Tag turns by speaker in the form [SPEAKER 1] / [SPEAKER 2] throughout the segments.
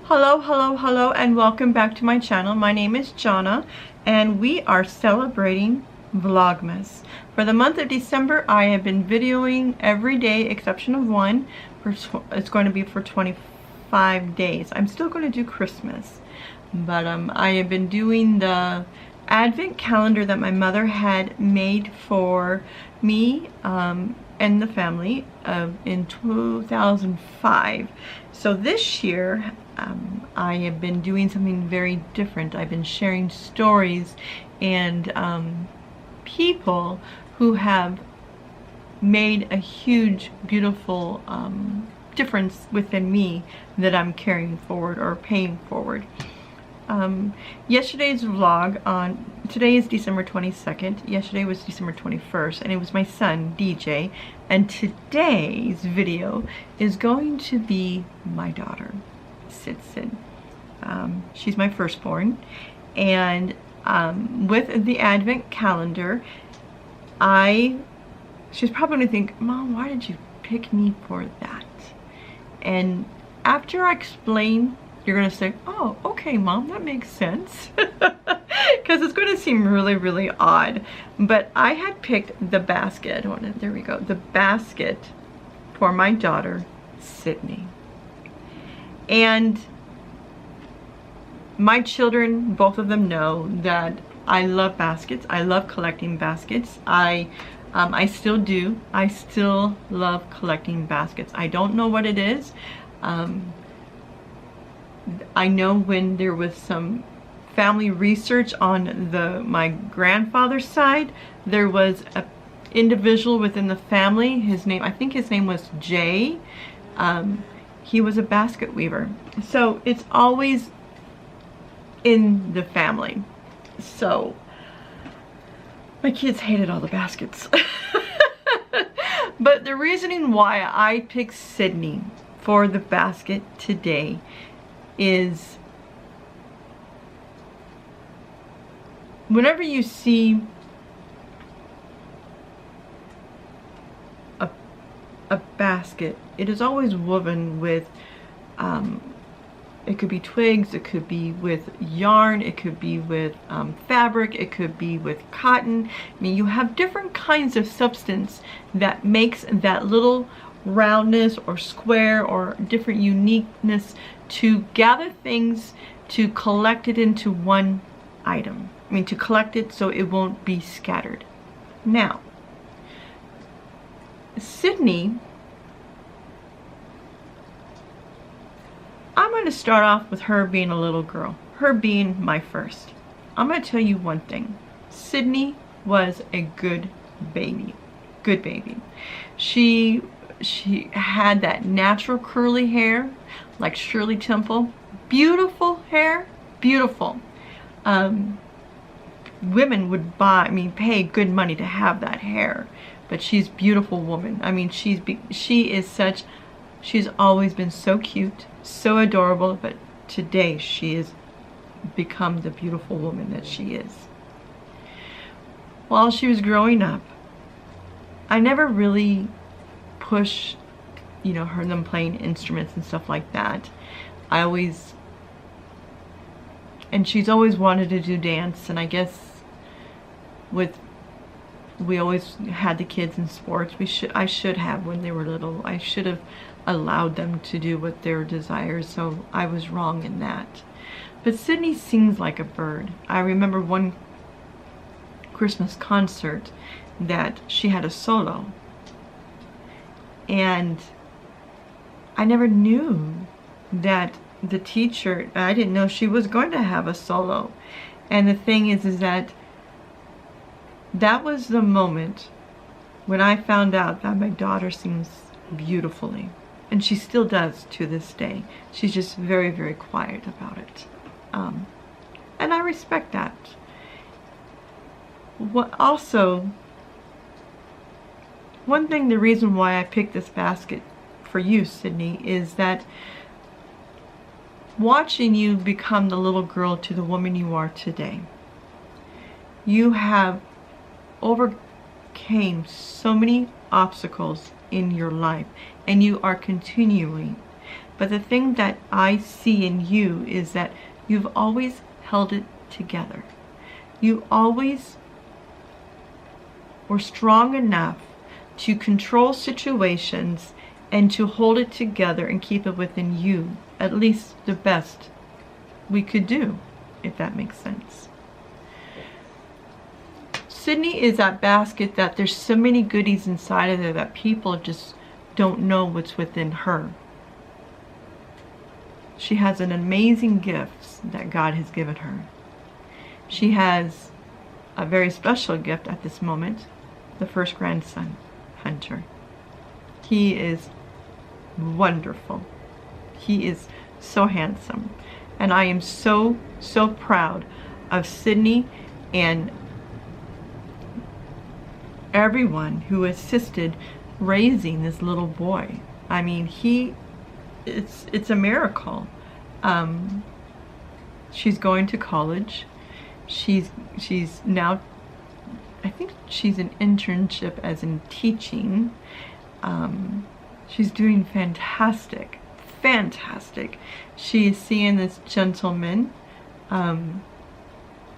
[SPEAKER 1] Hello, hello, hello, and welcome back to my channel. My name is Jonna, and we are celebrating Vlogmas. For the month of December, I have been videoing every day, exception of one. It's going to be for 25 days. I'm still going to do Christmas, but I have been doing the Advent calendar that my mother had made for me and the family in 2005. So this year, I have been doing something very different. I've been sharing stories and people who have made a huge, beautiful difference within me that I'm carrying forward or paying forward. Yesterday's vlog today is December 22nd. Yesterday was December 21st, and it was my son, DJ. And today's video is going to be my daughter, Sid. She's my firstborn, and with the Advent calendar, she's probably gonna think, Mom, why did you pick me for that? And after I explain, you're gonna say, oh, okay, Mom, that makes sense. Because it's going to seem really, really odd. But I had picked the basket. There we go. The basket for my daughter, Sydney. And my children, both of them, know that I love baskets. I love collecting baskets. I still do. I still love collecting baskets. I don't know what it is. I know when there was some family research on my grandfather's side, there was an individual within the family. I think his name was Jay. He was a basket weaver. So it's always in the family. So my kids hated all the baskets. But the reasoning why I picked Sydney for the basket today is whenever you see a basket, it is always woven with it could be twigs, it could be with yarn, it could be with fabric, it could be with cotton. I mean, you have different kinds of substance that makes that little roundness or square or different uniqueness to gather things, to collect it into one item. I mean, to collect it so it won't be scattered. Now, Sydney, I'm going to start off with her being a little girl, her being my first. I'm going to tell you one thing. Sydney was a good baby. Good baby. She had that natural curly hair, like Shirley Temple. Beautiful hair, beautiful. Women would pay good money to have that hair. But she's a beautiful woman. I mean, she's always been so cute, so adorable, but today she has become the beautiful woman that she is. While she was growing up, I never really pushed, them playing instruments and stuff like that. She's always wanted to do dance, and I guess we always had the kids in sports. I should have when they were little. I should have allowed them to do what their desires, so I was wrong in that. But Sydney sings like a bird. I remember one Christmas concert that she had a solo, and I never knew that the teacher, I didn't know she was going to have a solo. And the thing is that was the moment when I found out that my daughter sings beautifully. And she still does to this day. She's just very, very quiet about it. And I respect that. The reason why I picked this basket for you, Sydney, is that watching you become the little girl to the woman you are today, you have overcame so many obstacles in your life, and you are continuing But the thing that I see in you is that you've always held it together. You always were strong enough to control situations and to hold it together and keep it within you, at least the best we could do, if that makes sense. Sydney is that basket that there's so many goodies inside of there that people just don't know what's within her. She has an amazing gift that God has given her. She has a very special gift at this moment, the first grandson, Hunter. He is wonderful. He is so handsome. And I am so proud of Sydney and everyone who assisted raising this little boy. I mean, it's a miracle. She's going to college. She's now, I think she's an internship as in teaching. She's doing fantastic. She is seeing this gentleman.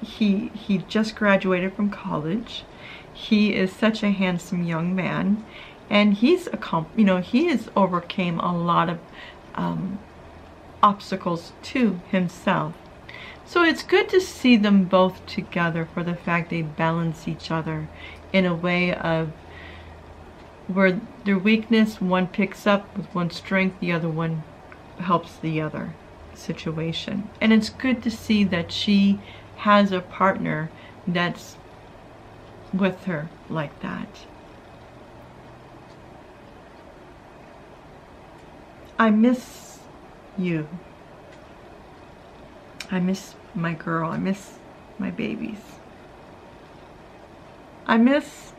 [SPEAKER 1] He just graduated from college. He is such a handsome young man, and he has overcame a lot of obstacles to himself. So it's good to see them both together for the fact they balance each other in a way of where their weakness, one picks up with one strength, the other one helps the other situation. And it's good to see that she has a partner that's with her like that. I miss you. I miss my girl. I miss my babies. I miss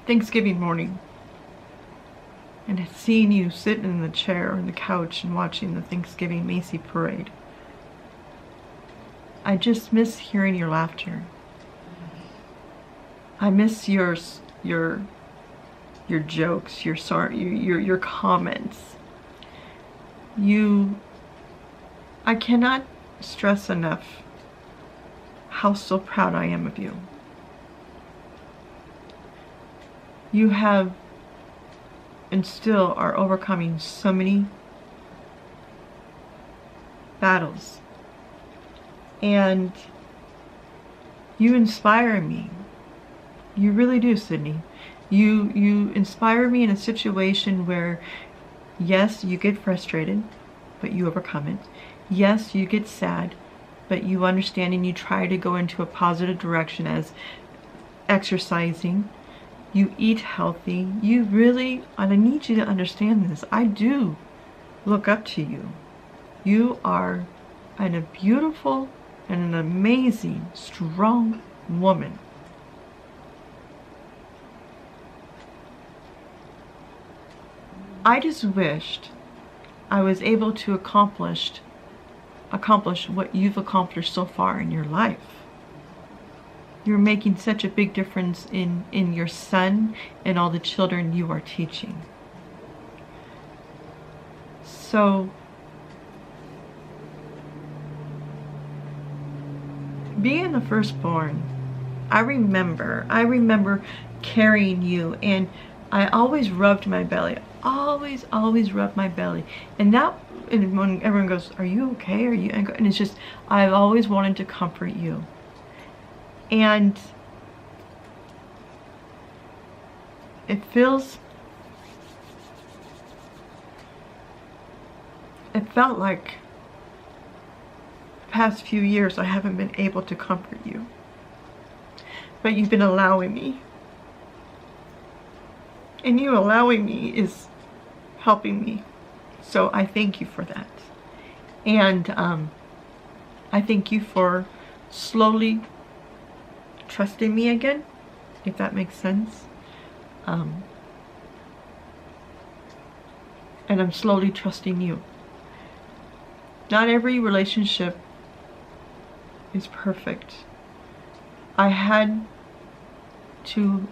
[SPEAKER 1] Thanksgiving morning and seeing you sitting in the chair or in the couch and watching the Thanksgiving Macy parade. I just miss hearing your laughter. I miss your jokes, your comments. I cannot stress enough how so proud I am of you. You have and still are overcoming so many battles, and you inspire me. You really do, Sydney. You inspire me in a situation where, yes, you get frustrated, but you overcome it. Yes, you get sad, but you understand and you try to go into a positive direction as exercising. You eat healthy. You really, and I need you to understand this, I do look up to you. You are a beautiful and an amazing, strong woman. I just wished I was able to accomplish what you've accomplished so far in your life. You're making such a big difference in your son and all the children you are teaching. So, being the firstborn, I remember carrying you, and I always rubbed my belly. Always rubbed my belly. And when everyone goes, "Are you okay? Are you?" And it's just, I've always wanted to comfort you. And it felt like the past few years I haven't been able to comfort you. But you've been allowing me. And you allowing me is helping me. So I thank you for that. And I thank you for slowly trusting me again, if that makes sense. And I'm slowly trusting you. Not every relationship is perfect. I had to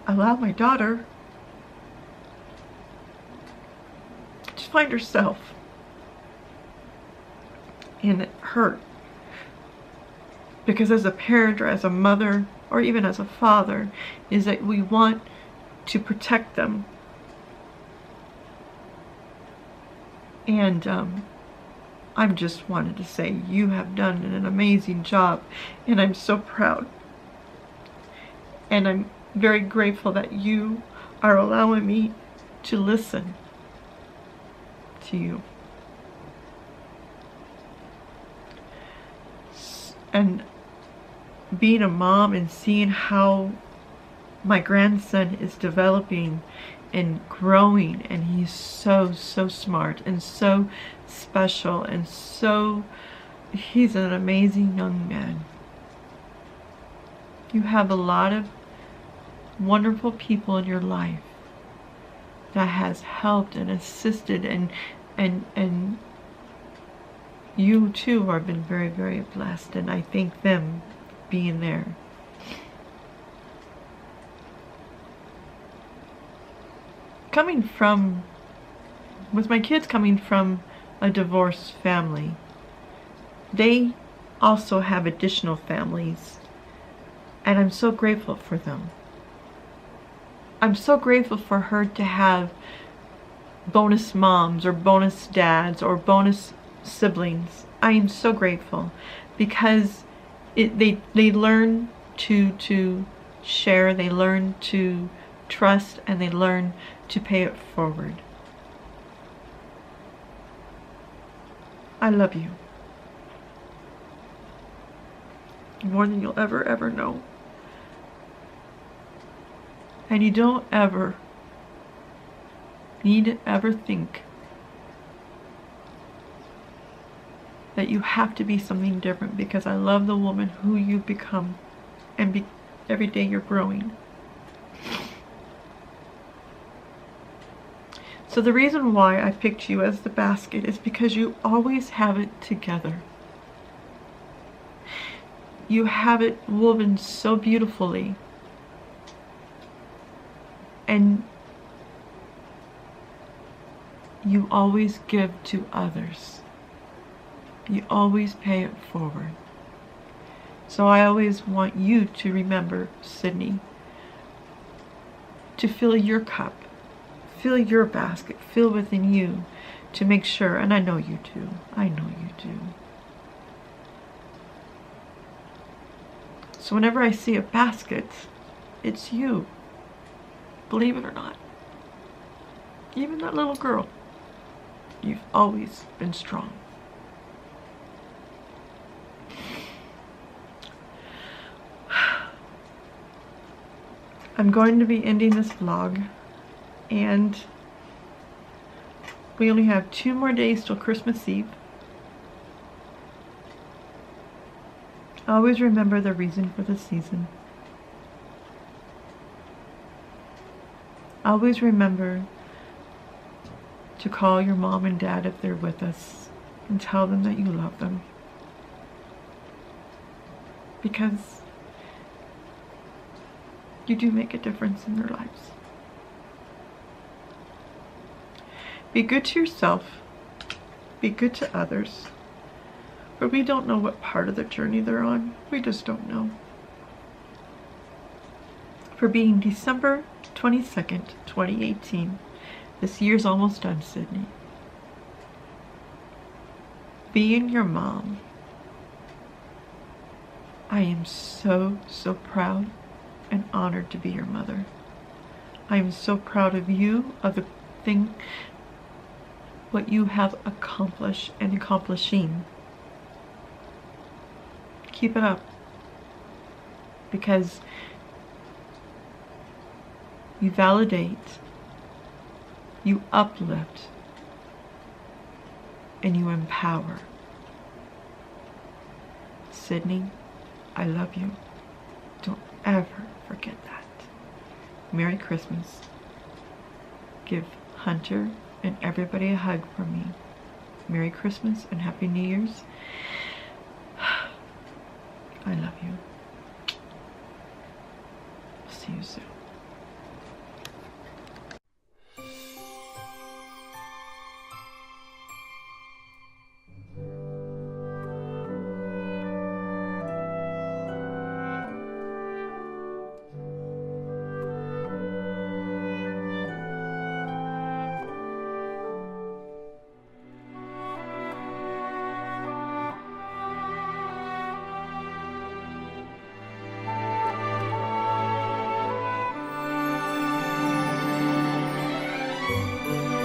[SPEAKER 1] allow my daughter to find herself in hurt. Because as a parent or as a mother or even as a father, is that we want to protect them. And I just wanted to say you have done an amazing job, and I'm so proud. And I'm very grateful that you are allowing me to listen to you. And being a mom and seeing how my grandson is developing and growing, and he's so smart and so special, and he's an amazing young man. You have a lot of wonderful people in your life that has helped and assisted, and you too have been very blessed, and I thank them being there. With my kids coming from a divorced family, they also have additional families, and I'm so grateful for them. I'm so grateful for her to have bonus moms or bonus dads or bonus siblings. I am so grateful because they learn to share, they learn to trust, and they learn to pay it forward. I love you more than you'll ever know. And you don't ever need to ever think that you have to be something different, because I love the woman who you've become, and every day you're growing. So the reason why I picked you as the basket is because you always have it together. You have it woven so beautifully. And you always give to others. You always pay it forward. So I always want you to remember, Sydney, to fill your cup, fill your basket, fill within you, to make sure, and I know you do, I know you do. So whenever I see a basket, it's you. Believe it or not. Even that little girl, you've always been strong. I'm going to be ending this vlog, and we only have 2 more days till Christmas Eve. Always remember the reason for the season. Always remember to call your mom and dad if they're with us and tell them that you love them. Because you do make a difference in their lives. Be good to yourself. Be good to others. But we don't know what part of the journey they're on. We just don't know. For being December 22nd, 2018. This year's almost done, Sydney. Being your mom, I am so proud and honored to be your mother. I am so proud of you, of the thing, what you have accomplished and accomplishing. Keep it up, because you validate, you uplift, and you empower. Sydney, I love you. Don't ever forget that. Merry Christmas. Give Hunter and everybody a hug for me. Merry Christmas and Happy New Year's. I love you. Bye.